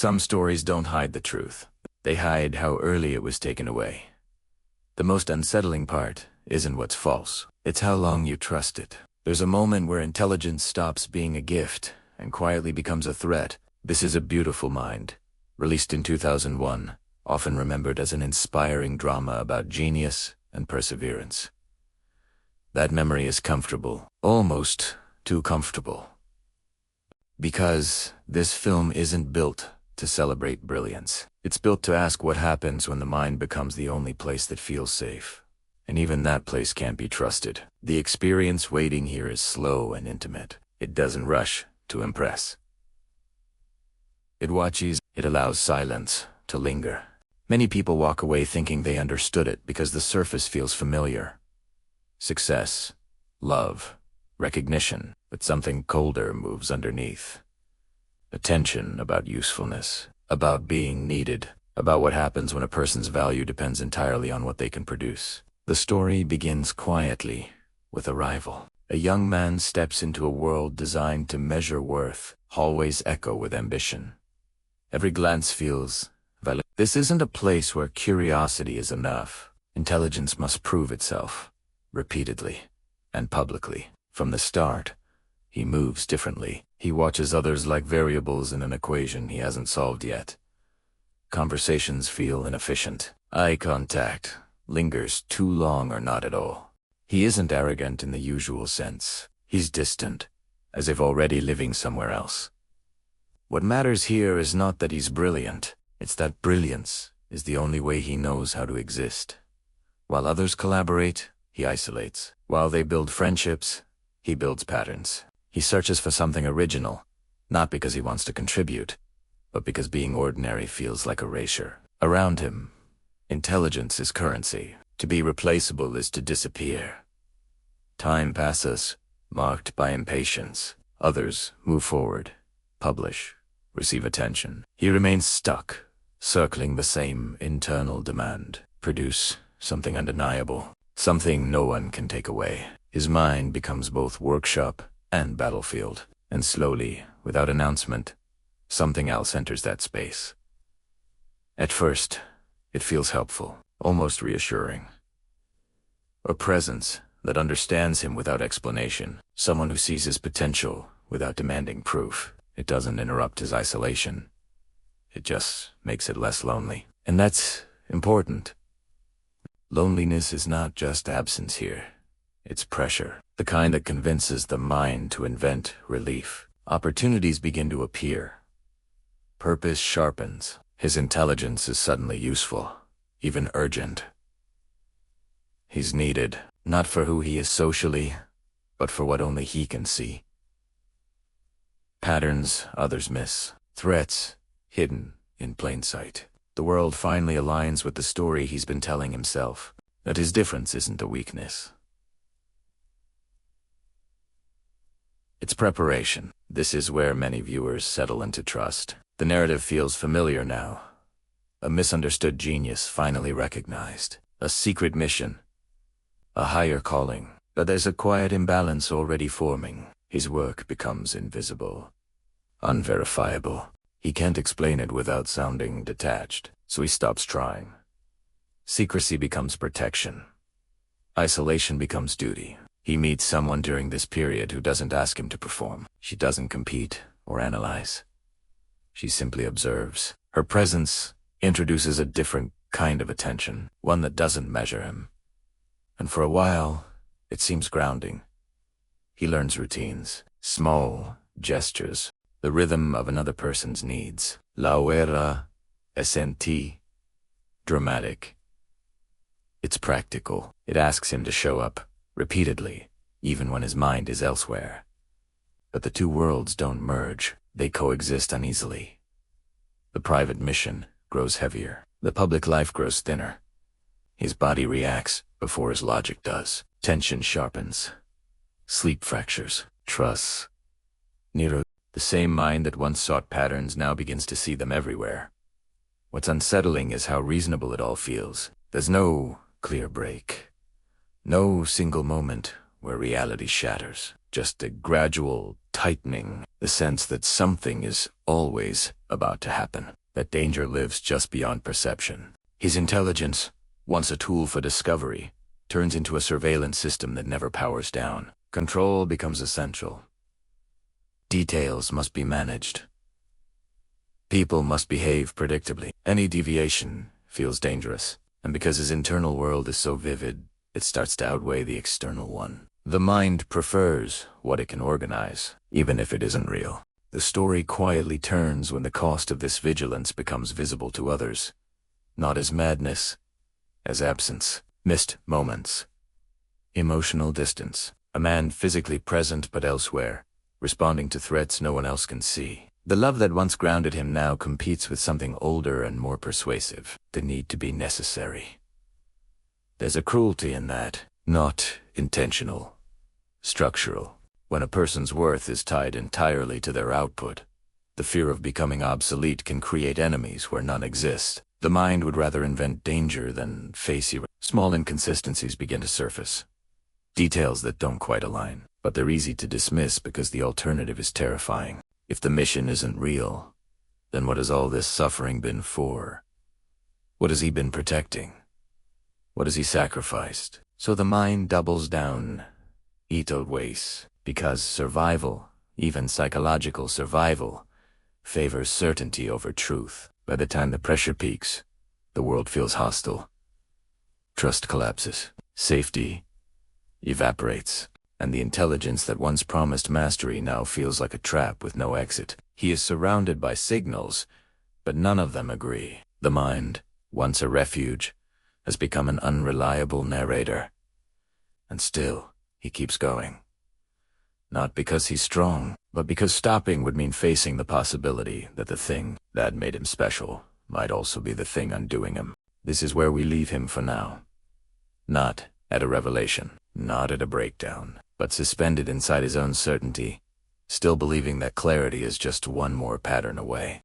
Some stories don't hide the truth. They hide how early it was taken away. The most unsettling part isn't what's false. It's how long you trust it. There's a moment where intelligence stops being a gift and quietly becomes a threat. This is A Beautiful Mind, released in 2001, often remembered as an inspiring drama about genius and perseverance. That memory is comfortable, almost too comfortable. Because this film isn't built to celebrate brilliance. It's built to ask what happens when the mind becomes the only place that feels safe. And even that place can't be trusted. The experience waiting here is slow and intimate. It doesn't rush to impress. It watches, it allows silence to linger. Many people walk away thinking they understood it because the surface feels familiar. Success, love, recognition, but something colder moves underneath. A tension about usefulness, about being needed, about what happens when a person's value depends entirely on what they can produce. The story begins quietly, with arrival. A young man steps into a world designed to measure worth, hallways echo with ambition. Every glance feels valid. This isn't a place where curiosity is enough. Intelligence must prove itself, repeatedly, and publicly. From the start, he moves differently. He watches others like variables in an equation he hasn't solved yet. Conversations feel inefficient. Eye contact lingers too long or not at all. He isn't arrogant in the usual sense. He's distant, as if already living somewhere else. What matters here is not that he's brilliant. It's that brilliance is the only way he knows how to exist. While others collaborate, he isolates. While they build friendships, he builds patterns. He searches for something original, not because he wants to contribute, but because being ordinary feels like erasure. Around him, intelligence is currency. To be replaceable is to disappear. Time passes, marked by impatience. Others move forward, publish, receive attention. He remains stuck, circling the same internal demand. Produce something undeniable, something no one can take away. His mind becomes both workshop and battlefield, and slowly, without announcement, something else enters that space. At first, it feels helpful, almost reassuring. A presence that understands him without explanation, someone who sees his potential without demanding proof. It doesn't interrupt his isolation. It just makes it less lonely. And that's important. Loneliness is not just absence here. It's pressure, the kind that convinces the mind to invent relief. Opportunities begin to appear. Purpose sharpens. His intelligence is suddenly useful, even urgent. He's needed, not for who he is socially, but for what only he can see. Patterns others miss. Threats hidden in plain sight. The world finally aligns with the story he's been telling himself, that his difference isn't a weakness. It's preparation. This is where many viewers settle into trust. The narrative feels familiar now. A misunderstood genius finally recognized. A secret mission. A higher calling. But there's a quiet imbalance already forming. His work becomes invisible, unverifiable. He can't explain it without sounding detached, so he stops trying. Secrecy becomes protection. Isolation becomes duty. He meets someone during this period who doesn't ask him to perform. She doesn't compete or analyze. She simply observes. Her presence introduces a different kind of attention, one that doesn't measure him. And for a while, it seems grounding. He learns routines, small gestures, the rhythm of another person's needs. La vera senti. Dramatic. It's practical. It asks him to show up, repeatedly, even when his mind is elsewhere. But the two worlds don't merge. They coexist uneasily. The private mission grows heavier. The public life grows thinner. His body reacts before his logic does. Tension sharpens. Sleep fractures. Trust. Nero. The same mind that once sought patterns now begins to see them everywhere. What's unsettling is how reasonable it all feels. There's no clear break. No single moment where reality shatters. Just a gradual tightening. The sense that something is always about to happen. That danger lives just beyond perception. His intelligence, once a tool for discovery, turns into a surveillance system that never powers down. Control becomes essential. Details must be managed. People must behave predictably. Any deviation feels dangerous, and because his internal world is so vivid, it starts to outweigh the external one. The mind prefers what it can organize, even if it isn't real. The story quietly turns when the cost of this vigilance becomes visible to others, not as madness, as absence, missed moments, emotional distance, a man physically present but elsewhere, responding to threats no one else can see. The love that once grounded him now competes with something older and more persuasive, the need to be necessary. There's a cruelty in that, not intentional, structural. When a person's worth is tied entirely to their output, the fear of becoming obsolete can create enemies where none exist. The mind would rather invent danger than face it. Small inconsistencies begin to surface. Details that don't quite align, but they're easy to dismiss because the alternative is terrifying. If the mission isn't real, then what has all this suffering been for? What has he been protecting? What has he sacrificed? So the mind doubles down, Untold wastes, because survival, even psychological survival, favors certainty over truth. By the time the pressure peaks, the world feels hostile. Trust collapses. Safety evaporates. And the intelligence that once promised mastery now feels like a trap with no exit. He is surrounded by signals, but none of them agree. The mind, once a refuge, has become an unreliable narrator. And still, he keeps going. Not because he's strong, but because stopping would mean facing the possibility that the thing that made him special might also be the thing undoing him. This is where we leave him for now. Not at a revelation, not at a breakdown, but suspended inside his own certainty, still believing that clarity is just one more pattern away.